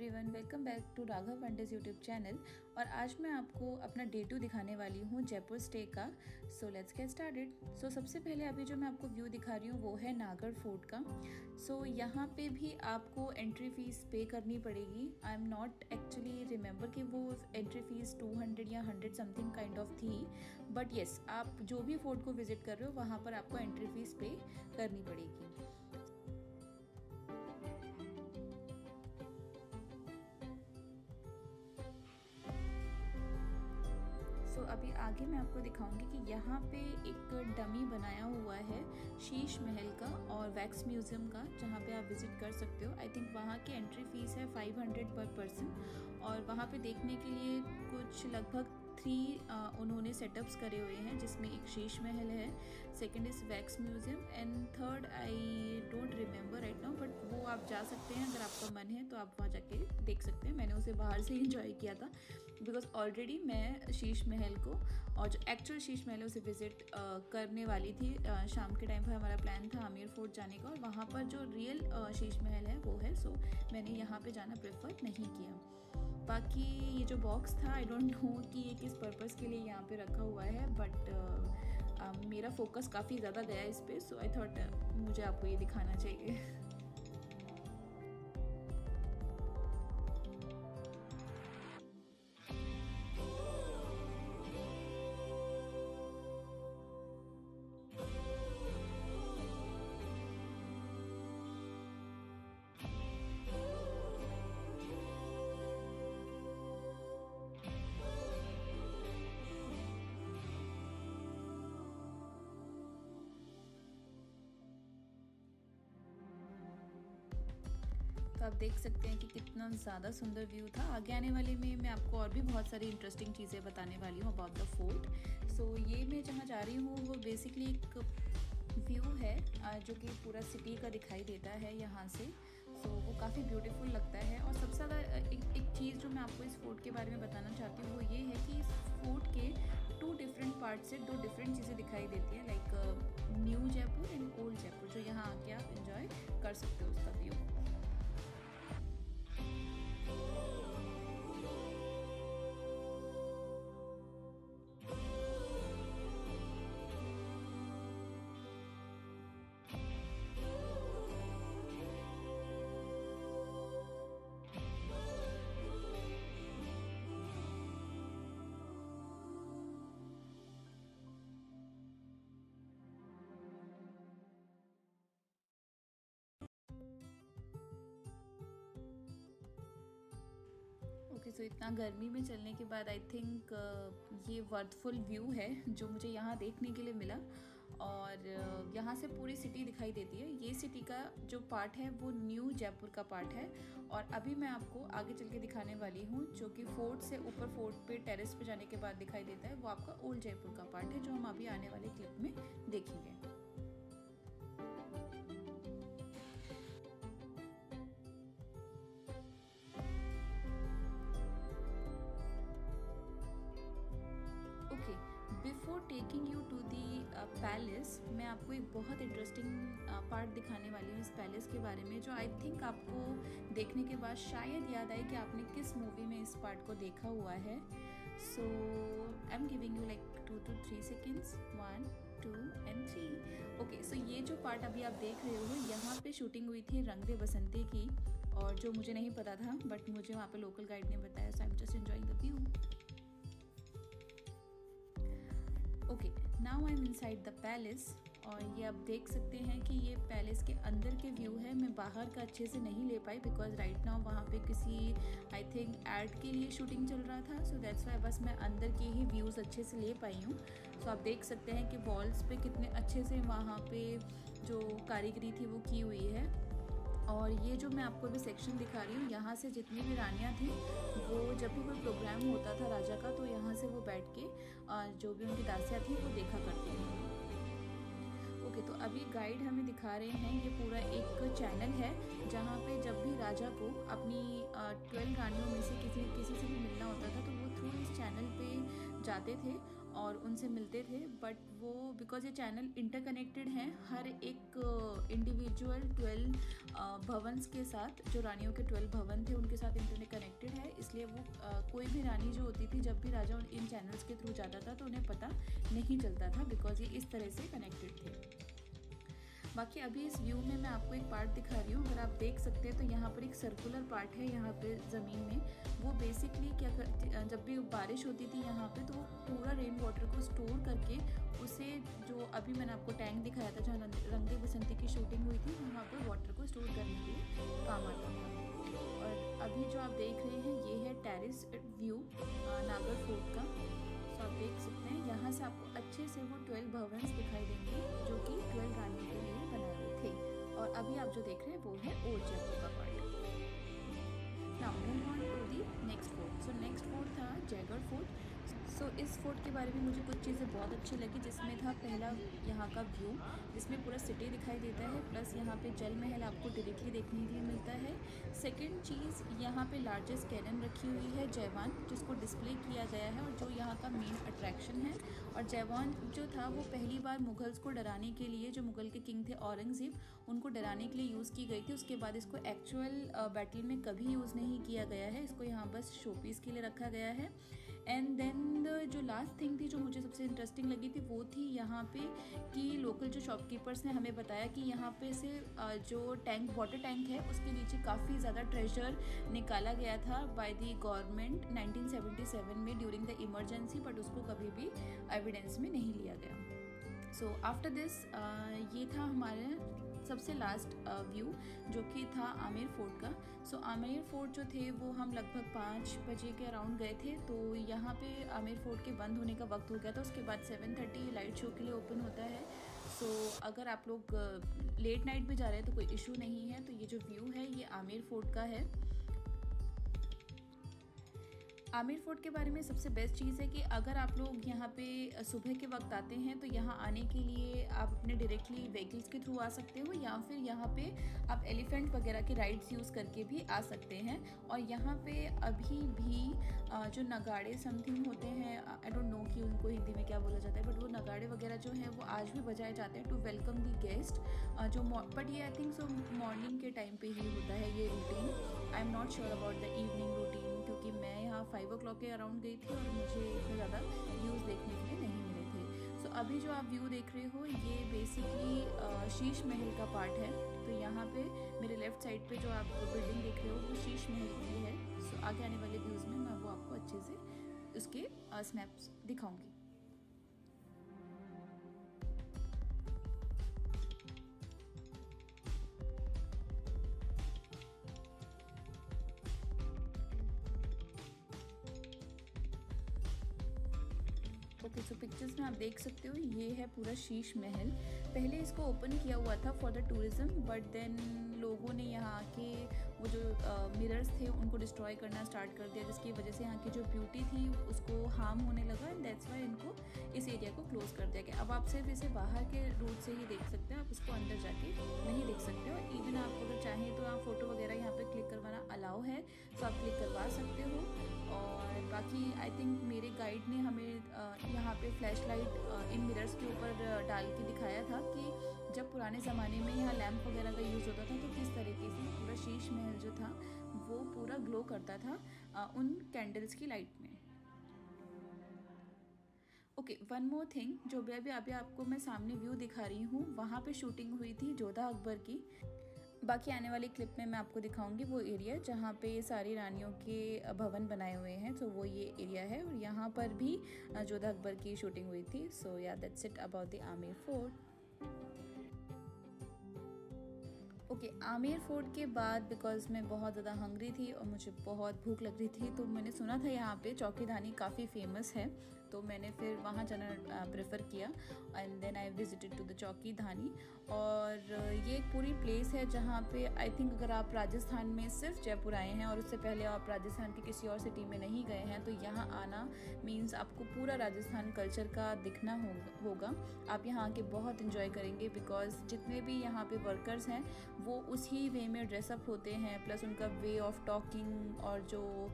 Everyone, welcome back to Raghav wonders YouTube channel. और आज मैं आपको अपना डे 2 दिखाने वाली हूँ जयपुर स्टे का। So let's get started. So सबसे पहले अभी जो मैं आपको व्यू दिखा रही हूँ वो है नागढ़ फोर्ट का। सो यहाँ पे भी आपको एंट्री फ़ीस पे करनी पड़ेगी। आई एम नॉट एक्चुअली रिमेंबर कि वो एंट्री फ़ीस 200 या 100 समथिंग काइंड ऑफ थी, बट येस, आप जो भी फोर्ट को विजिट कर रहे हो वहाँ पर आपको एंट्री फ़ीस पे करनी पड़ेगी। सो अभी आगे मैं आपको दिखाऊंगी कि यहाँ पे एक डमी बनाया हुआ है शीश महल का और वैक्स म्यूज़ियम का, जहाँ पे आप विज़िट कर सकते हो। आई थिंक वहाँ की एंट्री फ़ीस है 500 पर पर्सन। और वहाँ पे देखने के लिए कुछ लगभग 3 उन्होंने सेटअप्स करे हुए हैं, जिसमें एक शीश महल है, second is wax museum and third I don't remember right now, but वो आप जा सकते हैं। अगर आपका मन है तो आप वहाँ जाके देख सकते हैं। मैंने उसे बाहर से इंजॉय किया था बिकॉज ऑलरेडी मैं शीश महल को और जो एक्चुअल शीश महल है उसे विज़िट करने वाली थी। शाम के टाइम पर हमारा प्लान था आमेर फोर्ट जाने का, और वहाँ पर जो रियल शीश महल है वो है। सो मैंने यहाँ पे जाना प्रेफर नहीं किया। बाकी ये जो बॉक्स था, आई डोंट नो कि ये किस पर्पज़ के लिए यहाँ पे रखा हुआ है, बट मेरा फोकस काफ़ी ज़्यादा गया इस पर। सो आई थॉट मुझे आपको ये दिखाना चाहिए। तो आप देख सकते हैं कि कितना ज़्यादा सुंदर व्यू था। आगे आने वाले में मैं आपको और भी बहुत सारी इंटरेस्टिंग चीज़ें बताने वाली हूँ अबाउट द फोर्ट। सो ये मैं जहाँ जा रही हूँ वो बेसिकली एक व्यू है जो कि पूरा सिटी का दिखाई देता है यहाँ से। सो वो काफ़ी ब्यूटीफुल लगता है। और सबसे ज़्यादा एक चीज़ जो मैं आपको इस फोर्ट के बारे में बताना चाहती हूँ वो ये है कि इस फोर्ट के 2 डिफरेंट पार्ट से 2 डिफरेंट चीज़ें दिखाई देती हैं, like new Jaipur and old Jaipur, जो यहाँ आके आप इंजॉय कर सकते हो उसका व्यू। ओके, सो इतना गर्मी में चलने के बाद आई थिंक ये वर्थफुल व्यू है जो मुझे यहाँ देखने के लिए मिला। और यहाँ से पूरी सिटी दिखाई देती है। ये सिटी का जो पार्ट है वो न्यू जयपुर का पार्ट है। और अभी मैं आपको आगे चल के दिखाने वाली हूँ जो कि फोर्ट से ऊपर, फोर्ट पे टेरेस पे जाने के बाद दिखाई देता है, वो आपका ओल्ड जयपुर का पार्ट है, जो हम अभी आने वाले क्लिप में देखेंगे। Before taking you to the palace, मैं आपको एक बहुत इंटरेस्टिंग पार्ट दिखाने वाली हूँ इस पैलेस के बारे में, जो आई थिंक आपको देखने के बाद शायद याद आए कि आपने किस मूवी में इस पार्ट को देखा हुआ है। So I am giving you like 2 to 3 seconds, 1 2 and 3। Okay, so ये जो पार्ट अभी आप देख रहे हो, यहाँ पे शूटिंग हुई थी रंग दे बसंती की, और जो मुझे नहीं पता था बट मुझे वहाँ पे लोकल गाइड ने बताया। So I am just enjoying the view. Okay, now I am inside the palace. और ये आप देख सकते हैं कि ये पैलेस के अंदर के व्यू है। मैं बाहर का अच्छे से नहीं ले पाई बिकॉज राइट नाउ वहाँ पे किसी आई थिंक एड के लिए शूटिंग चल रहा था। सो दैट्स वाई बस मैं अंदर के ही व्यूज़ अच्छे से ले पाई हूँ। सो आप देख सकते हैं कि वॉल्स पे कितने अच्छे से वहाँ पे जो कारीगरी थी वो की हुई है। और ये जो मैं आपको अभी सेक्शन दिखा रही हूँ, यहाँ से जितनी भी रानियाँ थी वो जब भी कोई प्रोग्राम होता था राजा का, तो यहाँ से वो बैठ के जो भी उनकी दासियाँ थी वो देखा करती थी। ओके, तो अभी गाइड हमें दिखा रहे हैं ये पूरा एक चैनल है जहाँ पे जब भी राजा को अपनी 12 रानियों में से किसी से भी मिलना होता था तो वो थ्रू इस चैनल पे जाते थे और उनसे मिलते थे, बट वो बिकॉज ये चैनल इंटरकनेक्टेड हैं हर एक इंडिविजुअल 12 भवन्स के साथ, जो रानियों के 12 भवन थे उनके साथ इंटरकनेक्टेड है, इसलिए वो कोई भी रानी जो होती थी जब भी राजा इन चैनल्स के थ्रू जाता था तो उन्हें पता नहीं चलता था, बिकॉज ये इस तरह से कनेक्टेड थे। बाकी अभी इस व्यू में मैं आपको एक पार्ट दिखा रही हूँ, अगर आप देख सकते हैं तो यहाँ पर एक सर्कुलर पार्ट है यहाँ पे ज़मीन में। वो बेसिकली क्या करती, जब भी बारिश होती थी यहाँ पे तो वो पूरा रेन वाटर को स्टोर करके उसे, जो अभी मैंने आपको टैंक दिखाया था जहाँ रंग दे बसंती की शूटिंग हुई थी, वहाँ पर वाटर को स्टोर करने के लिए काम आता था। और अभी जो आप देख रहे हैं ये है टेरेस व्यू नागर फोर्ट का। तो आप देख सकते हैं यहाँ से आपको अच्छे से वो 12 भवन्स दिखाई देंगे जो कि 12 रानियों के लिए बनाए हुए थे। और अभी आप जो देख रहे हैं वो है ओल्ड जयपुर का part. Now move on to the next fort. So next fort था जयगढ़ फोर्ट। सो इस फोर्ट के बारे में मुझे कुछ चीज़ें बहुत अच्छी लगी, जिसमें था पहला यहाँ का व्यू, जिसमें पूरा सिटी दिखाई देता है, प्लस यहाँ पे जल महल आपको डायरेक्टली देखने के लिए मिलता है। सेकंड चीज़, यहाँ पे लार्जेस्ट कैनन रखी हुई है जयवान, जिसको डिस्प्ले किया गया है और जो यहाँ का मेन अट्रैक्शन है। और जयवान जो था वो पहली बार मुगल्स को डराने के लिए, जो मुगल के किंग थे औरंगज़ेब, उनको डराने के लिए यूज़ की गई थी। उसके बाद इसको एक्चुअल बैटल में कभी यूज़ नहीं किया गया है, इसको यहाँ बस शोपीस के लिए रखा गया है। एंड देन जो लास्ट थिंग थी जो मुझे सबसे इंटरेस्टिंग लगी थी वो थी यहाँ पे कि लोकल जो शॉपकीपर्स ने हमें बताया कि यहाँ पे से जो टैंक, वाटर टैंक है, उसके नीचे काफ़ी ज़्यादा ट्रेजर निकाला गया था बाय द गवर्नमेंट 1977 में ड्यूरिंग द इमरजेंसी, बट उसको कभी भी एविडेंस में नहीं लिया गया। सो आफ्टर दिस ये था हमारे सबसे लास्ट व्यू जो कि था आमेर फोर्ट का। सो आमेर फोर्ट जो थे वो हम लगभग 5 बजे के अराउंड गए थे, तो यहाँ पे आमेर फोर्ट के बंद होने का वक्त हो गया था। उसके बाद 7:30 लाइट शो के लिए ओपन होता है। सो अगर आप लोग लेट नाइट में जा रहे हैं तो कोई इशू नहीं है। तो ये जो व्यू है ये आमेर फोर्ट का है। आमेर फोर्ट के बारे में सबसे बेस्ट चीज़ है कि अगर आप लोग यहाँ पे सुबह के वक्त आते हैं तो यहाँ आने के लिए आप अपने डायरेक्टली व्हीकल्स के थ्रू आ सकते हो, या फिर यहाँ पे आप एलिफेंट वगैरह के राइड्स यूज़ करके भी आ सकते हैं। और यहाँ पे अभी भी जो नगाड़े समथिंग होते हैं, आई डोंट नो कि उनको हिंदी में क्या बोला जाता है, बट वो नगाड़े वगैरह जो हैं वो आज भी बजाए जाते हैं to welcome the guest. But ये आई थिंक सो मॉर्निंग के टाइम पर ही होता है ये routine. I am not sure about the evening routine, क्योंकि मैं यहाँ 5 o'clock के अराउंड गई थी और मुझे इतना ज़्यादा व्यूज़ देखने के लिए नहीं मिले थे। सो अभी जो आप व्यू देख रहे हो ये बेसिकली शीश महल का पार्ट है। तो यहाँ पे मेरे लेफ़्ट साइड पे जो आप बिल्डिंग देख रहे हो वो शीश महल की है। सो आगे आने वाले व्यूज़ में मैं वो आपको अच्छे से उसके स्नैप्स दिखाऊँगी। ओके, सो पिक्चर्स में आप देख सकते हो ये है पूरा शीश महल। पहले इसको ओपन किया हुआ था for the tourism, but then लोगों ने यहाँ आके वो जो मिरर्स थे उनको डिस्ट्रॉय करना स्टार्ट कर दिया, जिसकी वजह से यहाँ की जो ब्यूटी थी उसको हार्म होने लगा, एंड दैट्स वाई इनको इस एरिया को क्लोज़ कर दिया गया। अब आप सिर्फ इसे बाहर के रूट से ही देख सकते हैं, आप इसको अंदर जाके नहीं देख सकते हो। इवन आप अगर चाहें तो आप फ़ोटो वगैरह यहाँ पर क्लिक करवाना अलाउ है, तो आप क्लिक करवा सकते हो। और बाकी आई थिंक मेरे गाइड ने हमें यहाँ पे फ्लैश लाइट इन मिरर्स के ऊपर डाल के दिखाया था कि जब पुराने ज़माने में यहाँ लैंप वगैरह का यूज़ होता था तो किस तरीके से पूरा शीश महल जो था वो पूरा ग्लो करता था उन कैंडल्स की लाइट में। ओके, वन मोर थिंग, जो भी अभी आपको मैं सामने व्यू दिखा रही हूँ वहाँ पे शूटिंग हुई थी जोधा अकबर की। बाकी आने वाली क्लिप में मैं आपको दिखाऊंगी वो एरिया जहाँ पे सारी रानियों के भवन बनाए हुए हैं। तो वो ये एरिया है और यहाँ पर भी जोधा अकबर की शूटिंग हुई थी। सो या that's it about the Amer fort. Okay, Amer fort के बाद बिकॉज मैं बहुत ज़्यादा हंग्री थी और मुझे बहुत भूख लग रही थी, तो मैंने सुना था यहाँ पे चौकी धानी काफ़ी फेमस है, तो मैंने फिर वहाँ जाना प्रेफर किया। And then I visited to the Chokhi Dhani. और ये एक पूरी प्लेस है जहाँ पे आई थिंक अगर आप राजस्थान में सिर्फ जयपुर आए हैं और उससे पहले आप राजस्थान की किसी और सिटी में नहीं गए हैं तो यहाँ आना मीन्स आपको पूरा राजस्थान कल्चर का दिखना होगा। आप यहाँ आके बहुत इन्जॉय करेंगे बिकॉज जितने भी यहाँ पे वर्कर्स हैं वो उसी वे में ड्रेसअप होते हैं, प्लस उनका वे ऑफ टॉकिंग और जो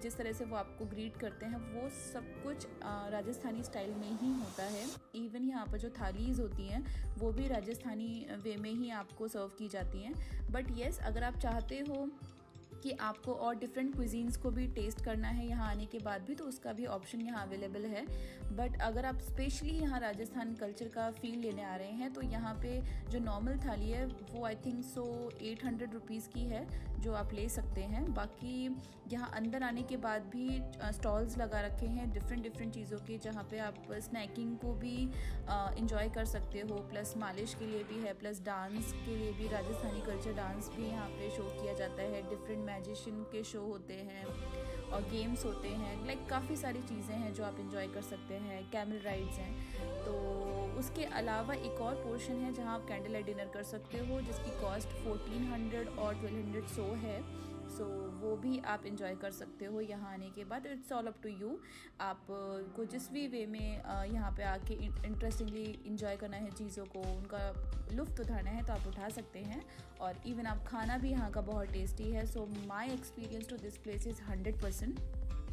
जिस तरह से वो आपको ग्रीट करते हैं वो सब कुछ राजस्थानी स्टाइल में ही होता है। इवन यहाँ पर जो थालीज़ होती हैं वो भी राजस्थानी वे में ही आपको सर्व की जाती हैं। बट येस, अगर आप चाहते हो कि आपको और डिफरेंट क्विजीन्स को भी टेस्ट करना है यहाँ आने के बाद भी, तो उसका भी ऑप्शन यहाँ अवेलेबल है। बट अगर आप स्पेशली यहाँ राजस्थान कल्चर का फील लेने आ रहे हैं तो यहाँ पे जो नॉर्मल थाली है वो आई थिंक सो 800 रुपीज़ की है, जो आप ले सकते हैं। बाकी यहाँ अंदर आने के बाद भी स्टॉल्स लगा रखे हैं डिफरेंट चीज़ों के, जहाँ पे आप स्नैकिंग को भी इंजॉय कर सकते हो, प्लस मालिश के लिए भी है, प्लस डांस के लिए भी राजस्थानी कल्चर डांस भी यहाँ पे शो किया जाता है। डिफरेंट मैजिशियन के शो होते हैं और गेम्स होते हैं, लाइक काफ़ी सारी चीज़ें हैं जो आप इंजॉय कर सकते हैं। कैमल राइड्स हैं। तो उसके अलावा एक और पोर्शन है जहां आप कैंडल लाइट डिनर कर सकते हो, जिसकी कॉस्ट 1400 और 1200 है। सो वो भी आप इंजॉय कर सकते हो यहाँ आने के बाद। It's all up to you, आप को जिस भी वे में यहाँ पे आके इंटरेस्टिंगली इंजॉय करना है, चीज़ों को उनका लुत्फ़ उठाना है तो आप उठा सकते हैं। और इवन आप खाना भी यहाँ का बहुत टेस्टी है। So my experience to this place is 100%,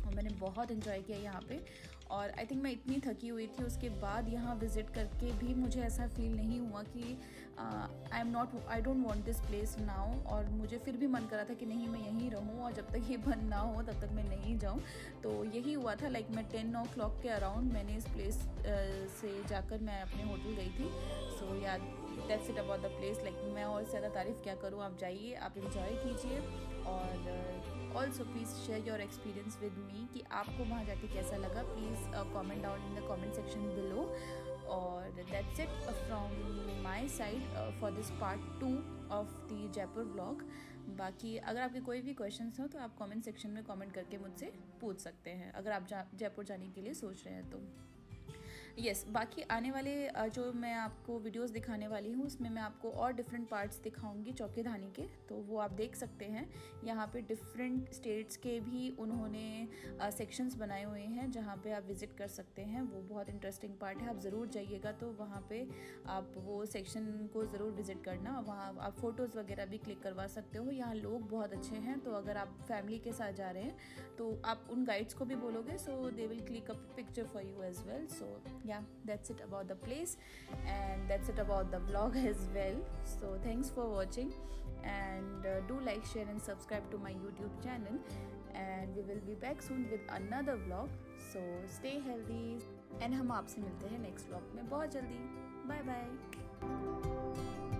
और मैंने बहुत इन्जॉय किया यहाँ पे। और आई थिंक मैं इतनी थकी हुई थी उसके बाद यहाँ विज़िट करके भी मुझे ऐसा फील नहीं हुआ कि I don't want this place now. और मुझे फिर भी मन करा था कि नहीं, मैं यहीं रहूँ और जब तक ये बंद ना हो तब तक मैं नहीं जाऊँ। तो यही हुआ था, लाइक मैं 10 o'clock के अराउंड मैंने इस प्लेस से जाकर मैं अपने होटल गई थी। सो या that's it about the place. Like मैं और ज़्यादा तारीफ़ क्या करूँ, आप जाइए, आप इंजॉय कीजिए। और also please share your experience with me कि आपको वहाँ जाके कैसा लगा। Please comment down in the comment section below. और that's it from my side for this part 2 of the Jaipur vlog. बाकी अगर आपके कोई भी क्वेश्चंस हो तो आप कमेंट सेक्शन में कमेंट करके मुझसे पूछ सकते हैं, अगर आप जयपुर जाने के लिए सोच रहे हैं तो। यस, बाकी आने वाले जो मैं आपको वीडियोस दिखाने वाली हूँ उसमें मैं आपको और डिफरेंट पार्ट्स दिखाऊंगी चौकीधानी के, तो वो आप देख सकते हैं। यहाँ पे डिफरेंट स्टेट्स के भी उन्होंने सेक्शंस बनाए हुए हैं जहाँ पे आप विज़िट कर सकते हैं। वो बहुत इंटरेस्टिंग पार्ट है, आप ज़रूर जाइएगा तो वहाँ पे आप वो सेक्शन को ज़रूर विज़िट करना। वहाँ आप फ़ोटोज़ वगैरह भी क्लिक करवा सकते हो। यहाँ लोग बहुत अच्छे हैं, तो अगर आप फैमिली के साथ जा रहे हैं तो आप उन गाइड्स को भी बोलोगे, so they will click a picture for you as well. So yeah, that's it about the place, and that's it about the vlog as well. So thanks for watching, and do like, share and subscribe to my YouTube channel, and we will be back soon with another vlog. So stay healthy, and हम आपसे मिलते हैं next vlog में बहुत जल्दी। Bye bye.